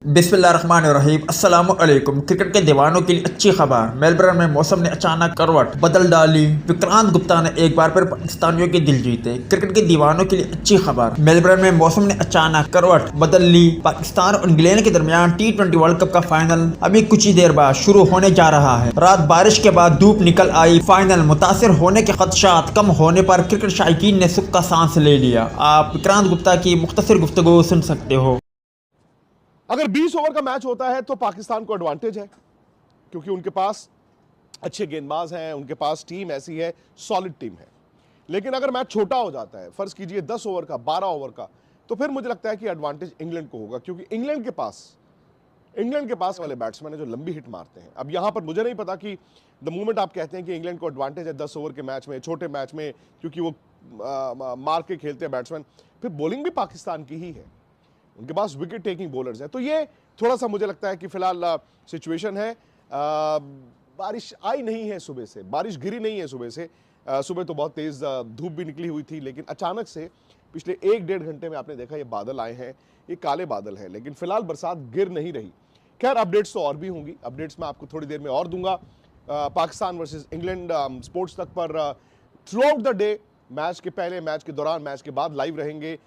बिस्मिल्लाहिर्रहमानिर्रहीम अस्सलामु अलैकुम। क्रिकेट के दीवानों के लिए अच्छी खबर। मेलबर्न में मौसम ने अचानक करवट बदल डाली। विक्रांत गुप्ता ने एक बार फिर पाकिस्तानियों के दिल जीते। क्रिकेट के दीवानों के लिए अच्छी खबर। मेलबर्न में मौसम ने अचानक करवट बदल ली। पाकिस्तान और इंग्लैंड के दरमियान T20 वर्ल्ड कप का फाइनल अभी कुछ ही देर बाद शुरू होने जा रहा है। रात बारिश के बाद धूप निकल आई। फाइनल मुतासिर होने के खदशात कम होने पर क्रिकेट शायकीन ने सुख का सांस ले लिया। आप विक्रांत गुप्ता की मुख्तसर गुफ्तगू सुन सकते हो। अगर 20 ओवर का मैच होता है तो पाकिस्तान को एडवांटेज है, क्योंकि उनके पास अच्छे गेंदबाज हैं, उनके पास टीम ऐसी है, सॉलिड टीम है। लेकिन अगर मैच छोटा हो जाता है, फर्ज कीजिए 10 ओवर का, 12 ओवर का, तो फिर मुझे लगता है कि एडवांटेज इंग्लैंड को होगा, क्योंकि इंग्लैंड के पास वाले बैट्समैन है जो लंबी हिट मारते हैं। अब यहां पर मुझे नहीं पता कि द मोमेंट आप कहते हैं कि इंग्लैंड को एडवांटेज है 10 ओवर के मैच में, छोटे मैच में, क्योंकि वो मार के खेलते हैं बैट्समैन, फिर बॉलिंग भी पाकिस्तान की ही है, उनके पास विकेट टेकिंग बॉलर्स हैं। तो ये थोड़ा सा मुझे लगता है कि फिलहाल सिचुएशन है। बारिश आई नहीं है सुबह से, बारिश गिरी नहीं है सुबह से। सुबह तो बहुत तेज धूप भी निकली हुई थी, लेकिन अचानक से पिछले 1-1.5 घंटे में आपने देखा ये बादल आए हैं, ये काले बादल हैं, लेकिन फिलहाल बरसात गिर नहीं रही। खैर, अपडेट्स तो और भी होंगी, अपडेट्स मैं आपको थोड़ी देर में और दूंगा। पाकिस्तान वर्सेस इंग्लैंड स्पोर्ट्स तक पर through out the day, match के पहले, मैच के दौरान, मैच के बाद लाइव रहेंगे।